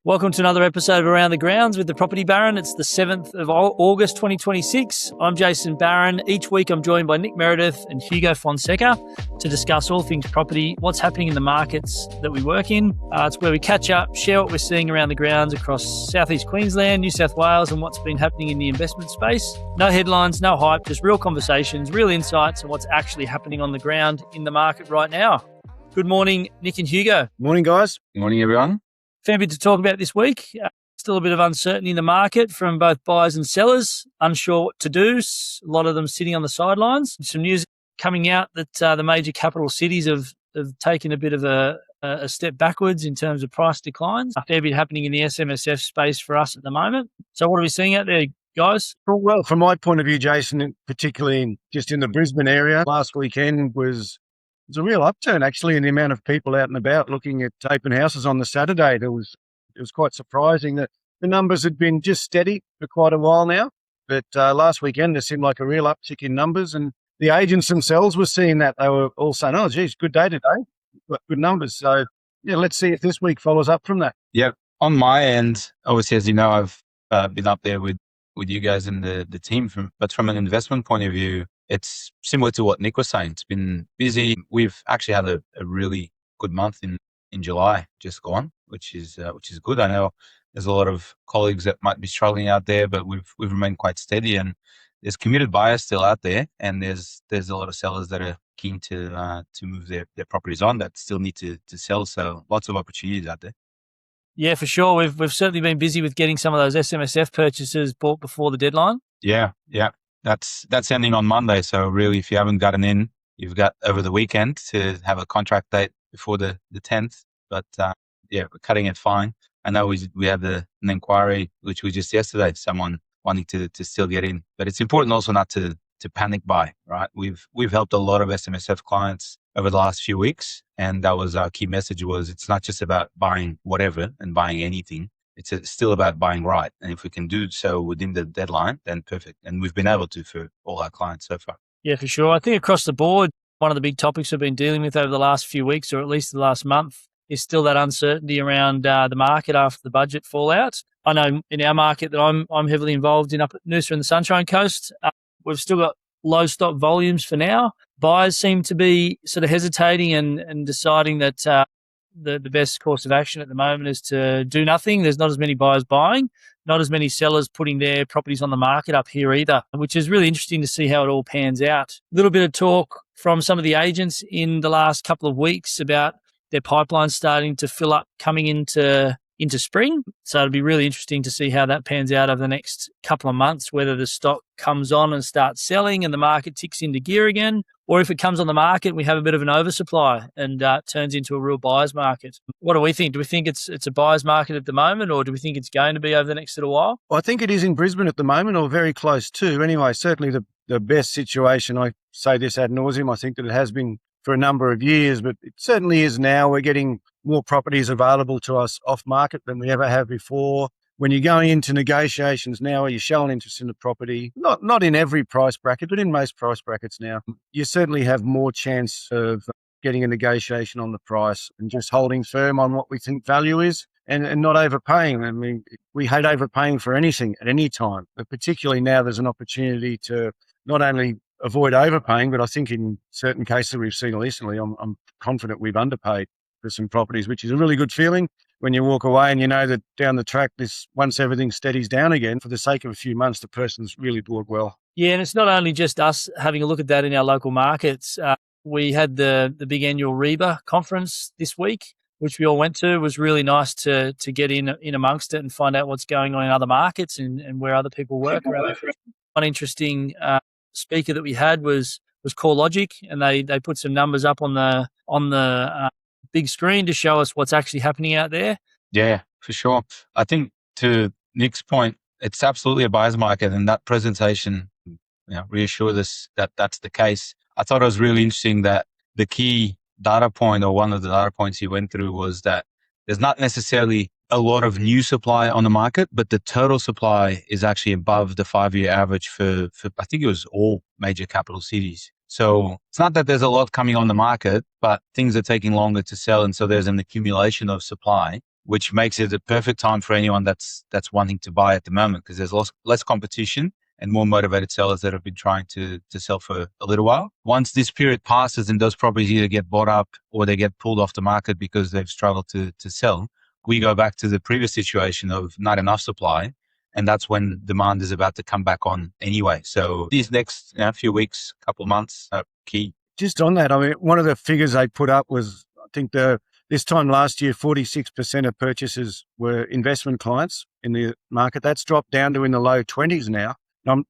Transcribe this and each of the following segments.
Welcome to another episode of Around the Grounds with the Property Baron. It's the 7th of August 2026. I'm Jason Barron. Each week I'm joined by Nick Meredith and Hugo Fonseca to discuss all things property, what's happening in the markets that we work in. It's where we catch up, share what we're seeing around the grounds across southeast Queensland, New South Wales, and what's been happening in the investment space. No headlines, no hype, just real conversations, real insights on what's actually happening on the ground in the market right now. Good morning, Nick and Hugo. Morning, guys. Good morning, everyone. Fair bit to talk about this week. Still a bit of uncertainty in the market from both buyers and sellers, unsure what to do. A lot of them sitting on the sidelines. Some news coming out that the major capital cities have taken a bit of a step backwards in terms of price declines. A fair bit happening in the SMSF space for us at the moment. So what are we seeing out there, guys? Well, from my point of view, Jason, particularly just in the Brisbane area, last weekend was a real upturn actually in the amount of people out and about looking at open houses on the Saturday. It was quite surprising that the numbers had been just steady for quite a while now. But last weekend there seemed like a real uptick in numbers, and the agents themselves were seeing that. They were all saying, "Oh, geez, good day today, got good numbers." So yeah, let's see if this week follows up from that. Yeah, on my end, obviously, as you know, I've been up there with you guys and the team. But from an investment point of view, it's similar to what Nick was saying. It's been busy. We've actually had a really good month in July just gone, which is good. I know there's a lot of colleagues that might be struggling out there, but we've remained quite steady, and there's committed buyers still out there, and there's a lot of sellers that are keen to move their properties on that still need to sell. So lots of opportunities out there. Yeah, for sure. We've certainly been busy with getting some of those SMSF purchases bought before the deadline. Yeah. That's ending on Monday. So really, if you haven't gotten in, you've got over the weekend to have a contract date before the 10th. But we're cutting it fine. I know we had an inquiry, which was just yesterday, someone wanting to still get in. But it's important also not to panic buy, right? We've helped a lot of SMSF clients over the last few weeks. And that was our key message, was it's not just about buying whatever and buying anything. It's still about buying right. And if we can do so within the deadline, then perfect. And we've been able to for all our clients so far. Yeah, for sure. I think across the board, one of the big topics we've been dealing with over the last few weeks, or at least the last month, is still that uncertainty around the market after the budget fallout. I know in our market that I'm heavily involved in up at Noosa and the Sunshine Coast, we've still got low stock volumes for now. Buyers seem to be sort of hesitating and deciding that the best course of action at the moment is to do nothing. There's not as many buyers buying, not as many sellers putting their properties on the market up here either, which is really interesting to see how it all pans out. A little bit of talk from some of the agents in the last couple of weeks about their pipeline starting to fill up coming into spring. So it'll be really interesting to see how that pans out over the next couple of months, whether the stock comes on and starts selling and the market ticks into gear again, or if it comes on the market, we have a bit of an oversupply and turns into a real buyer's market. What do we think? Do we think it's a buyer's market at the moment, or do we think it's going to be over the next little while? Well, I think it is in Brisbane at the moment, or very close to. Anyway, certainly the best situation, I say this ad nauseum, I think that it has been for a number of years, but it certainly is now. We're getting more properties available to us off market than we ever have before. When you're going into negotiations now, you're showing interest in the property, not in every price bracket, but in most price brackets now, you certainly have more chance of getting a negotiation on the price and just holding firm on what we think value is and not overpaying. I mean, we hate overpaying for anything at any time, but particularly now there's an opportunity to not only avoid overpaying, but I think in certain cases we've seen recently, I'm confident we've underpaid for some properties, which is a really good feeling when you walk away and you know that down the track, once everything steadies down again, for the sake of a few months, the person's really bought well. Yeah, and it's not only just us having a look at that in our local markets. We had the big annual REBAA conference this week, which we all went to. It was really nice to get in amongst it and find out what's going on in other markets and where other people work. One interesting speaker that we had was CoreLogic, and they put some numbers up on the big screen to show us what's actually happening out there. Yeah, for sure. I think to Nick's point, it's absolutely a buyer's market, and that presentation reassured us that that's the case. I thought it was really interesting that the key data point, or one of the data points he went through, was that there's not necessarily a lot of new supply on the market, but the total supply is actually above the 5-year average for I think it was all major capital cities. So it's not that there's a lot coming on the market, but things are taking longer to sell. And so there's an accumulation of supply which makes it a perfect time for anyone that's wanting to buy at the moment, because there's less competition and more motivated sellers that have been trying to sell for a little while. Once this period passes and those properties either get bought up or they get pulled off the market because they've struggled to sell, we go back to the previous situation of not enough supply. And that's when demand is about to come back on anyway. So these next few weeks, couple of months are key. Just on that, I mean, one of the figures they put up was, I think this time last year, 46% of purchasers were investment clients in the market. That's dropped down to in the low 20s now.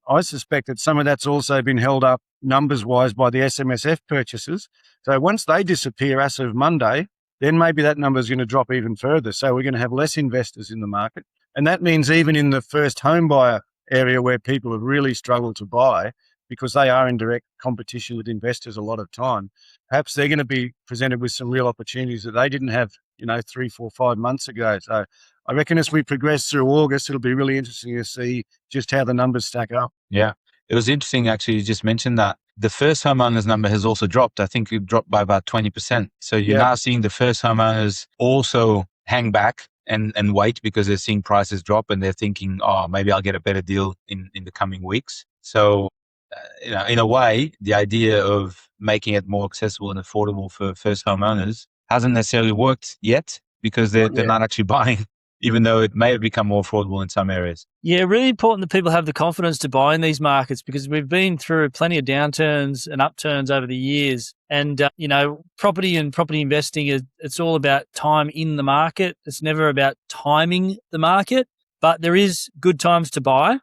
I suspect that some of that's also been held up numbers-wise by the SMSF purchases. So once they disappear as of Monday, then maybe that number is going to drop even further. So we're going to have less investors in the market. And that means even in the first home buyer area where people have really struggled to buy, because they are in direct competition with investors a lot of time, perhaps they're going to be presented with some real opportunities that they didn't have, 3, 4, 5 months ago. So I reckon as we progress through August, it'll be really interesting to see just how the numbers stack up. Yeah. It was interesting, actually, you just mentioned that the first homeowners number has also dropped. I think it dropped by about 20%. So you're now seeing the first homeowners also hang back and wait because they're seeing prices drop and they're thinking, oh, maybe I'll get a better deal in the coming weeks. So, in a way, the idea of making it more accessible and affordable for first homeowners hasn't necessarily worked yet because they're not actually buying, even though it may have become more affordable in some areas. Yeah, really important that people have the confidence to buy in these markets because we've been through plenty of downturns and upturns over the years. And, property and property investing, it's all about time in the market. It's never about timing the market, but there is good times to buy.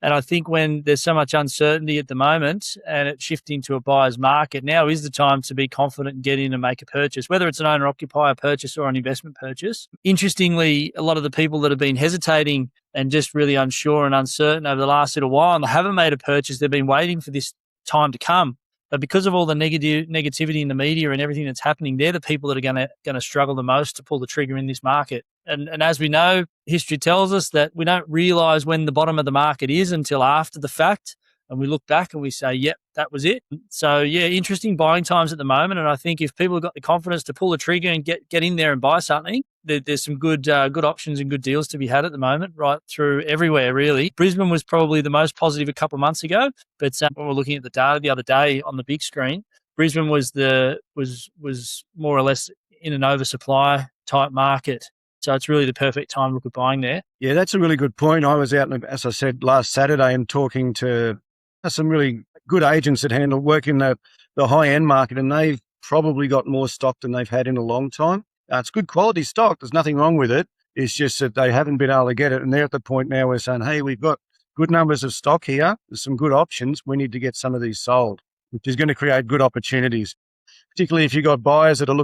And I think when there's so much uncertainty at the moment and it's shifting to a buyer's market, now is the time to be confident and get in and make a purchase, whether it's an owner-occupier purchase or an investment purchase. Interestingly, a lot of the people that have been hesitating and just really unsure and uncertain over the last little while and they haven't made a purchase, they've been waiting for this time to come. But because of all the negativity in the media and everything that's happening, they're the people that are going to struggle the most to pull the trigger in this market. And as we know, history tells us that we don't realise when the bottom of the market is until after the fact. And we look back and we say, yep, that was it. So, interesting buying times at the moment. And I think if people have got the confidence to pull the trigger and get in there and buy something, there's some good options and good deals to be had at the moment, right through everywhere, really. Brisbane was probably the most positive a couple of months ago. But when we're looking at the data the other day on the big screen, Brisbane was more or less in an oversupply type market. So it's really the perfect time to look at buying there. Yeah, that's a really good point. I was out, as I said, last Saturday and talking to some really good agents that work in the high-end market, and they've probably got more stock than they've had in a long time. It's good quality stock. There's nothing wrong with it. It's just that they haven't been able to get it. And they're at the point now where saying, hey, we've got good numbers of stock here. There's some good options. We need to get some of these sold, which is going to create good opportunities. Particularly if you've got sellers that are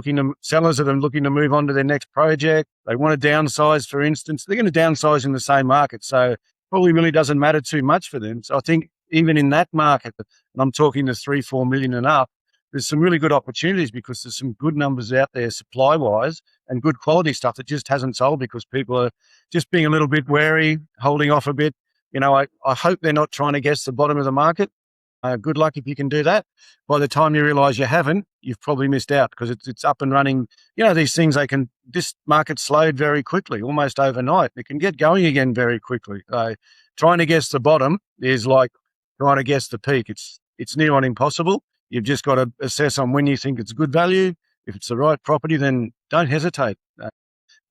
looking to move on to their next project. They want to downsize, for instance. They're going to downsize in the same market. So it probably really doesn't matter too much for them. So I think even in that market, and I'm talking the 3-4 million and up, there's some really good opportunities because there's some good numbers out there supply-wise and good quality stuff that just hasn't sold because people are just being a little bit wary, holding off a bit. I hope they're not trying to guess the bottom of the market. Good luck if you can do that. By the time you realise you haven't, you've probably missed out because it's up and running. These things, this market slowed very quickly, almost overnight. It can get going again very quickly. Trying to guess the bottom is like trying to guess the peak. It's near on impossible. You've just got to assess on when you think it's good value. If it's the right property, then don't hesitate.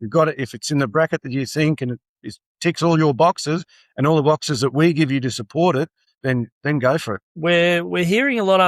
You've got it. If it's in the bracket that you think and it ticks all your boxes and all the boxes that we give you to support it, then go for it. We're hearing a lot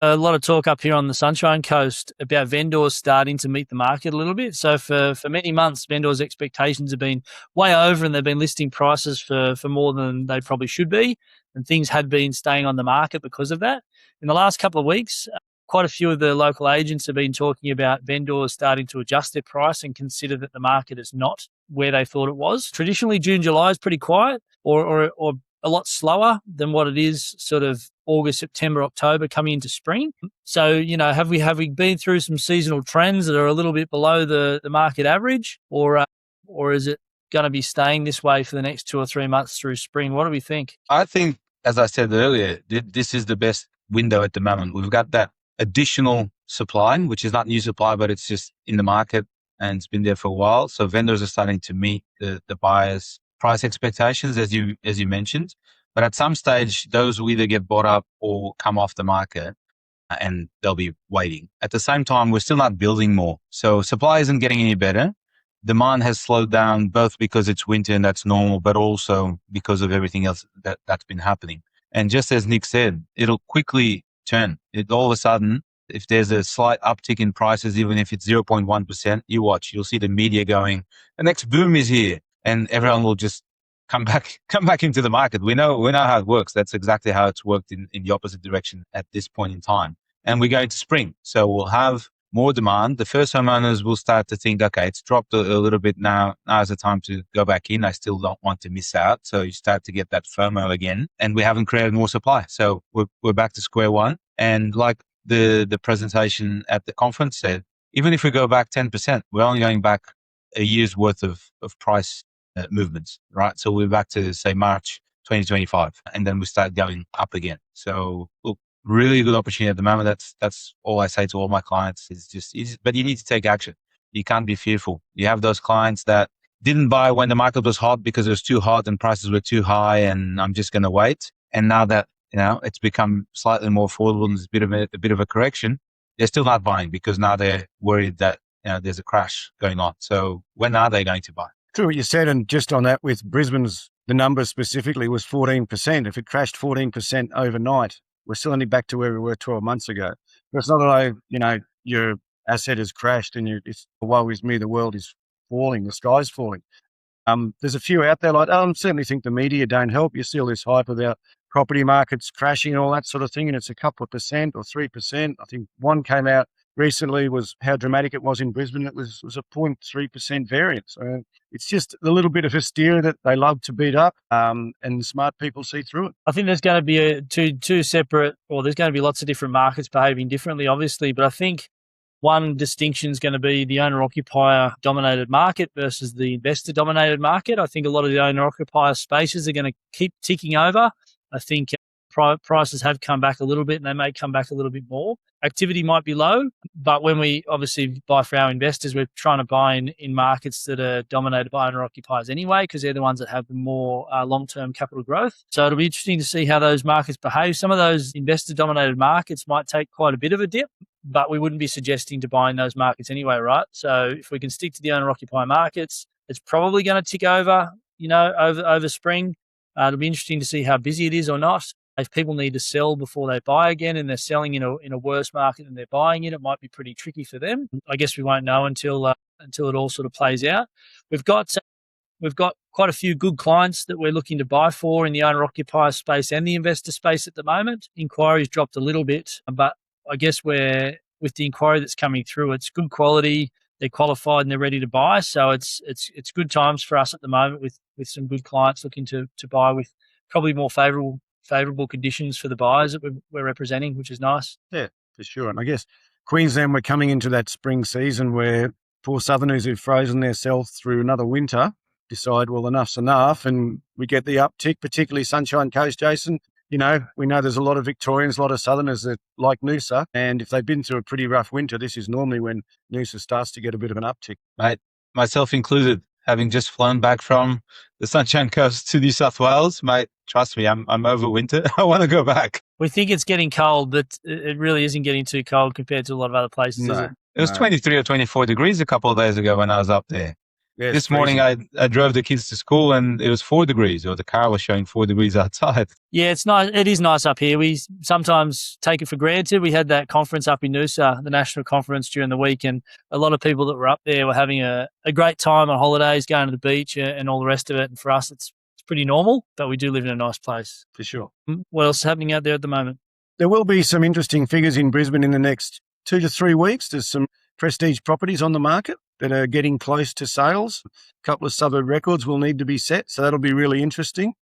of talk up here on the Sunshine Coast about vendors starting to meet the market a little bit. So for many months, vendors' expectations have been way over and they've been listing prices for more than they probably should be. And things had been staying on the market because of that. In the last couple of weeks, quite a few of the local agents have been talking about vendors starting to adjust their price and consider that the market is not where they thought it was. Traditionally, June, July is pretty quiet or a lot slower than what it is sort of August, September, October coming into spring. So, have we been through some seasonal trends that are a little bit below the market average or is it going to be staying this way for the next 2 or 3 months through spring? What do we think? I think, as I said earlier, this is the best window at the moment. We've got that additional supply, which is not new supply, but it's just in the market and it's been there for a while. So vendors are starting to meet the buyers' price expectations, as you mentioned. But at some stage, those will either get bought up or come off the market, and they'll be waiting. At the same time, we're still not building more. So supply isn't getting any better. Demand has slowed down, both because it's winter and that's normal, but also because of everything else that's been happening. And just as Nick said, it'll quickly turn. All of a sudden, if there's a slight uptick in prices, even if it's 0.1%, you watch, you'll see the media going, the next boom is here, and everyone will just come back into the market. We know how it works. That's exactly how it's worked in the opposite direction at this point in time. And we're going to spring. So we'll have more demand. The first homeowners will start to think, okay, it's dropped a little bit now. Now's the time to go back in. I still don't want to miss out. So you start to get that FOMO again, and we haven't created more supply. So we're back to square one. And like the presentation at the conference said, even if we go back 10%, we're only going back a year's worth of price movements, right? So we're back to, say, March 2025, and then we start going up again. So look, really good opportunity at the moment. That's all I say to all my clients is but you need to take action. You can't be fearful. You have those clients that didn't buy when the market was hot because it was too hot and prices were too high, and I'm just going to wait. And now that, it's become slightly more affordable and there's a bit of a correction, they're still not buying because now they're worried that, there's a crash going on. So when are they going to buy? True what you said, and just on that, with Brisbane's, the number specifically was 14%. If it crashed 14% overnight, we're still only back to where we were 12 months ago. But it's not that your asset has crashed and it's, woe is me, the world is falling, the sky's falling. There's a few out there I certainly think the media don't help. You see all this hype about property markets crashing and all that sort of thing, and it's a couple of percent or 3%. I think one came out recently was how dramatic it was in Brisbane. It was a 0.3% variance. It's just a little bit of hysteria that they love to beat up, and smart people see through it. I think there's going to be two separate, or there's going to be lots of different markets behaving differently, obviously, but I think one distinction is going to be the owner-occupier dominated market versus the investor-dominated market. I think a lot of the owner-occupier spaces are going to keep ticking over. I think prices have come back a little bit, and they may come back a little bit more. Activity might be low, but when we obviously buy for our investors, we're trying to buy in markets that are dominated by owner-occupiers anyway, because they're the ones that have the more long-term capital growth. So it'll be interesting to see how those markets behave. Some of those investor-dominated markets might take quite a bit of a dip, but we wouldn't be suggesting to buy in those markets anyway, right? So if we can stick to the owner-occupier markets, it's probably going to tick over, over spring. It'll be interesting to see how busy it is or not. If people need to sell before they buy again, and they're selling in a worse market than they're buying in, it might be pretty tricky for them. I guess we won't know until it all sort of plays out. We've got quite a few good clients that we're looking to buy for in the owner-occupier space and the investor space at the moment. Inquiries dropped a little bit, but I guess with the inquiry that's coming through, it's good quality. They're qualified and they're ready to buy. So it's good times for us at the moment with some good clients looking to buy with probably more favourable conditions for the buyers that we're representing, which is nice. Yeah, for sure. And I guess Queensland, we're coming into that spring season where poor Southerners who've frozen themselves through another winter decide, well, enough's enough, and we get the uptick, particularly Sunshine Coast, Jason. We know there's a lot of Victorians, a lot of Southerners that like Noosa, and if they've been through a pretty rough winter, this is normally when Noosa starts to get a bit of an uptick. Mate, myself included, having just flown back from the Sunshine Coast to New South Wales, mate, trust me, I'm over winter. I want to go back. We think it's getting cold, but it really isn't getting too cold compared to a lot of other places, is it? It was 23 or 24 degrees a couple of days ago when I was up there. Yeah, this morning I drove the kids to school and it was 4 degrees, or the car was showing 4 degrees outside. Yeah, it's nice. It is nice up here. We sometimes take it for granted. We had that conference up in Noosa, the national conference, during the week, and a lot of people that were up there were having a great time on holidays, going to the beach and all the rest of it. And for us, it's pretty normal, but we do live in a nice place. For sure. What else is happening out there at the moment? There will be some interesting figures in Brisbane in the next 2 to 3 weeks. There's some prestige properties on the market that are getting close to sales. A couple of suburb records will need to be set, so that'll be really interesting.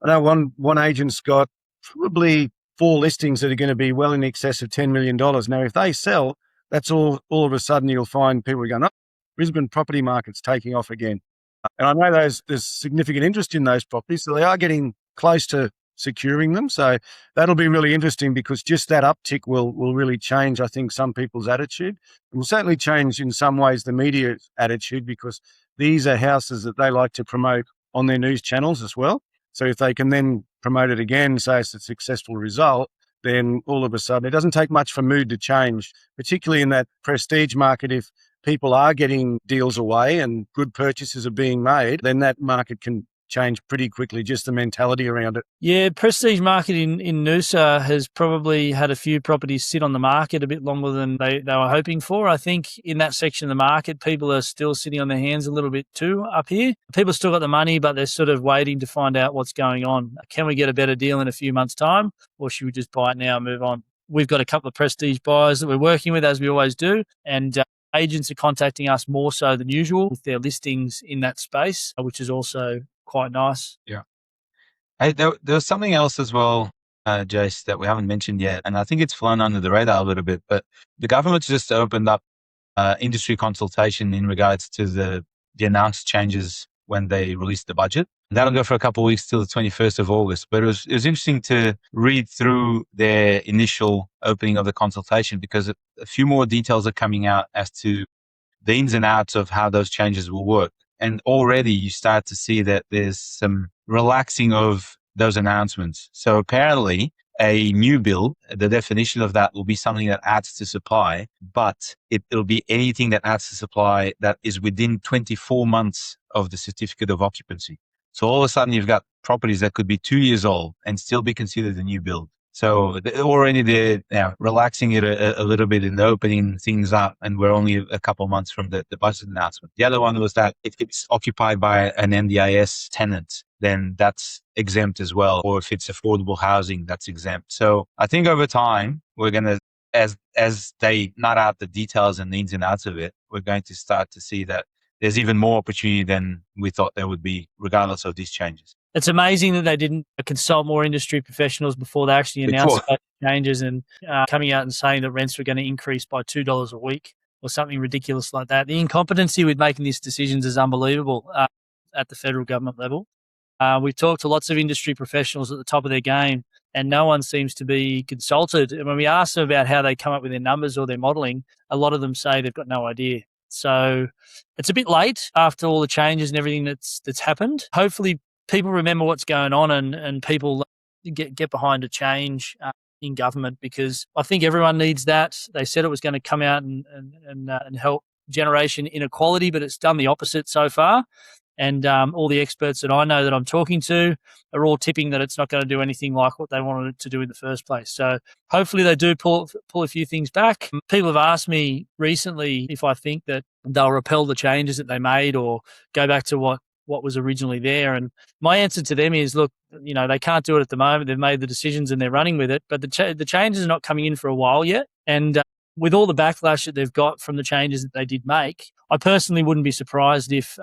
I know one agent's got probably 4 listings that are going to be well in excess of $10 million. Now, if they sell, that's all of a sudden you'll find people are going, Brisbane property market's taking off again. And I know there's significant interest in those properties, so they are getting close to securing them. So that'll be really interesting, because just that uptick will really change, I think, some people's attitude. It will certainly change in some ways the media's attitude, because these are houses that they like to promote on their news channels as well. So if they can then promote it again, say it's a successful result, then all of a sudden it doesn't take much for mood to change, particularly in that prestige market. If people are getting deals away and good purchases are being made, then that market can change pretty quickly, just the mentality around it. Yeah, prestige market in Noosa has probably had a few properties sit on the market a bit longer than they were hoping for. I think in that section of the market, people are still sitting on their hands a little bit too up here. People still got the money, but they're sort of waiting to find out what's going on. Can we get a better deal in a few months' time, or should we just buy it now and move on? We've got a couple of prestige buyers that we're working with, as we always do, and agents are contacting us more so than usual with their listings in that space, which is also quite nice. Yeah. Hey, there was something else as well, Jace, that we haven't mentioned yet, and I think it's flown under the radar a little bit, but the government's just opened up industry consultation in regards to the announced changes when they released the budget. That'll go for a couple of weeks till the 21st of August. But it was interesting to read through their initial opening of the consultation, because a few more details are coming out as to the ins and outs of how those changes will work. And already you start to see that there's some relaxing of those announcements. So apparently a new build, the definition of that will be something that adds to supply, but it'll be anything that adds to supply that is within 24 months of the certificate of occupancy. So all of a sudden you've got properties that could be 2 years old and still be considered a new build. So already they're relaxing it a little bit in the opening things up, and we're only a couple of months from the budget announcement. The other one was that if it's occupied by an NDIS tenant, then that's exempt as well. Or if it's affordable housing, that's exempt. So I think over time, we're going to, as they nut out the details and the ins and outs of it, we're going to start to see that there's even more opportunity than we thought there would be, regardless of these changes. It's amazing that they didn't consult more industry professionals before they actually announced changes, and coming out and saying that rents were going to increase by $2 a week or something ridiculous like that. The incompetency with making these decisions is unbelievable at the federal government level. We've talked to lots of industry professionals at the top of their game, and no one seems to be consulted. And when we ask them about how they come up with their numbers or their modelling, a lot of them say they've got no idea. So it's a bit late after all the changes and everything that's happened. Hopefully people remember what's going on, and people get behind a change in government, because I think everyone needs that. They said it was going to come out and help generation inequality, but it's done the opposite so far. And all the experts that I know that I'm talking to are all tipping that it's not going to do anything like what they wanted it to do in the first place. So hopefully they do pull a few things back. People have asked me recently if I think that they'll repeal the changes that they made or go back to what was originally there. And my answer to them is, look, they can't do it at the moment. They've made the decisions and they're running with it, but the changes are not coming in for a while yet. And with all the backlash that they've got from the changes that they did make, I personally wouldn't be surprised if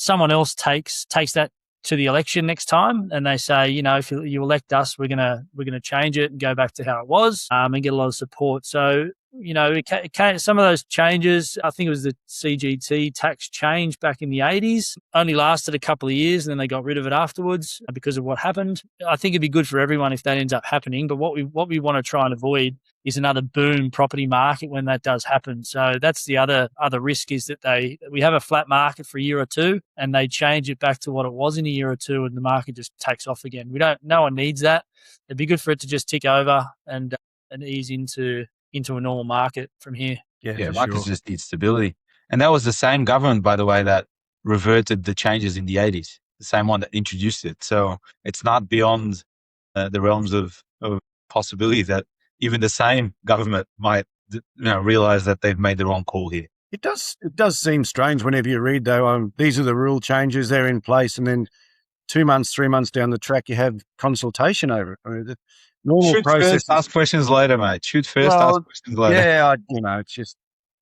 someone else takes that to the election next time, and they say, if you elect us, we're gonna change it and go back to how it was, and get a lot of support. So some of those changes, I think it was the CGT tax change back in the 80s, only lasted a couple of years, and then they got rid of it afterwards because of what happened. I think it'd be good for everyone if that ends up happening, but what we want to try and avoid is another boom property market when that does happen. So that's the other risk, is that we have a flat market for a year or two and they change it back to what it was in a year or two, and the market just takes off again. No one needs that. It'd be good for it to just tick over and ease into a normal market from here. Yeah, markets just need stability. And that was the same government, by the way, that reverted the changes in the 80s, the same one that introduced it. So it's not beyond the realms of possibility that even the same government might realize that they've made the wrong call here. It does seem strange whenever you read, though, these are the rule changes, they're in place, and then 2 months, 3 months down the track, you have consultation over it. I mean, the normal Shoot process. First, ask questions later, mate. Shoot first, ask questions later. Yeah, it's just,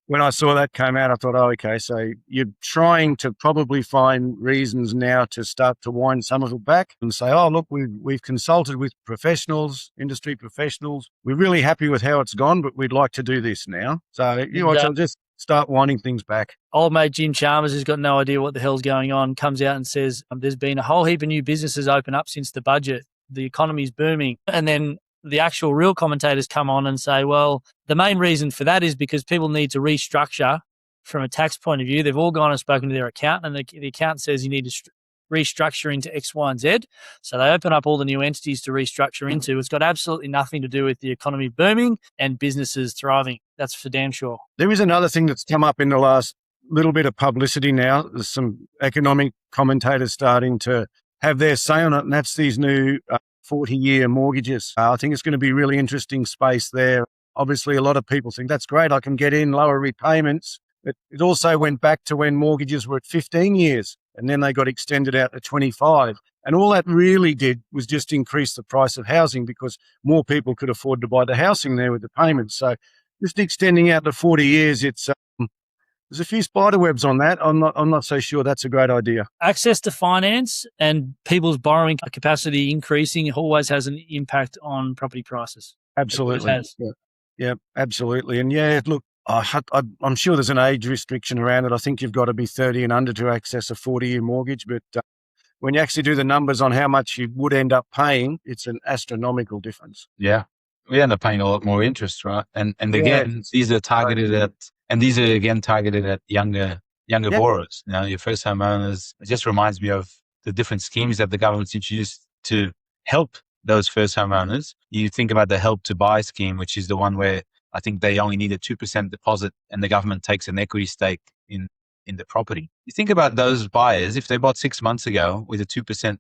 when I saw that come out, I thought, okay, so you're trying to probably find reasons now to start to wind some of it back and say, look, we've consulted with professionals, industry professionals. We're really happy with how it's gone, but we'd like to do this now. So, I'll just start winding things back. Old mate Jim Chalmers, who's got no idea what the hell's going on, comes out and says there's been a whole heap of new businesses open up since the budget. the economy's booming. And then the actual real commentators come on and say, well, the main reason for that is because people need to restructure from a tax point of view. They've all gone and spoken to their accountant, and the accountant says you need to restructure into X, Y, and Z. So they open up all the new entities to restructure into. It's got absolutely nothing to do with the economy booming and businesses thriving. That's for damn sure. There is another thing that's come up in the last little bit of publicity now. There's some economic commentators starting to have their say on it, and that's these new 40-year mortgages. I think it's going to be a really interesting space there. Obviously, a lot of people think that's great. I can get in lower repayments. But it also went back to when mortgages were at 15 years, and then they got extended out to 25. And all that really did was just increase the price of housing because more people could afford to buy the housing there with the payments. So just extending out to 40 years, it's there's a few spider webs on that. I'm not so sure that's a great idea. Access to finance and people's borrowing capacity increasing always has an impact on property prices. Absolutely. Yeah, absolutely. And look, I'm sure there's an age restriction around it. I think you've got to be 30 and under to access a 40-year mortgage. But when you actually do the numbers on how much you would end up paying, it's an astronomical difference. Yeah. We end up paying a lot more interest, right? And again, these are targeted at younger borrowers. You know, your first home owners. It just reminds me of the different schemes that the government's introduced to help those first home owners. You think about the Help to Buy scheme, which is the one where I think they only need a 2% deposit and the government takes an equity stake in the property. You think about those buyers, if they bought 6 months ago with a 2%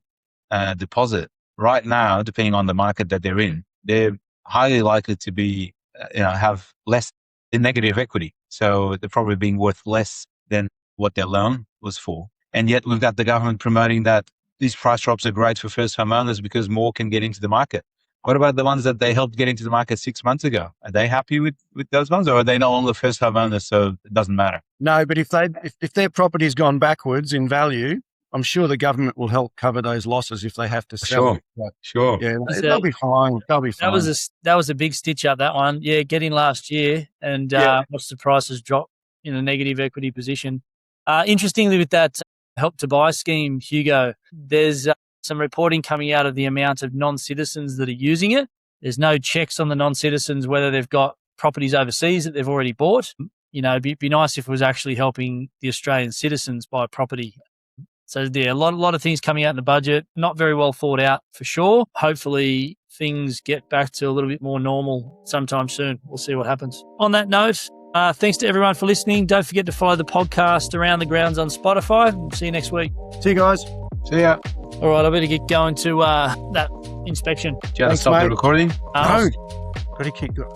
deposit, right now, depending on the market that they're in, they're highly likely to be, have less in negative equity. So they're probably being worth less than what their loan was for. And yet we've got the government promoting that these price drops are great for first home owners because more can get into the market. What about the ones that they helped get into the market 6 months ago? Are they happy with those ones, or are they no longer first home owners, so it doesn't matter? No, but if their property's gone backwards in value, I'm sure the government will help cover those losses if they have to sell. Sure. Yeah, they'll be fine. They'll be fine. That was a big stitch up, that one. Yeah, get in last year and watch the prices drop in a negative equity position. Interestingly, with that Help to Buy scheme, Hugo, there's some reporting coming out of the amount of non-citizens that are using it. There's no checks on the non-citizens whether they've got properties overseas that they've already bought. You know, it'd be nice if it was actually helping the Australian citizens buy property. So a lot of things coming out in the budget, not very well thought out for sure. Hopefully things get back to a little bit more normal sometime soon. We'll see what happens. On that note, thanks to everyone for listening. Don't forget to follow the podcast Around the Grounds on Spotify. We'll see you next week. See you guys. See ya. All right, I better get going to that inspection. Do you have to stop the recording? No. Got to keep going.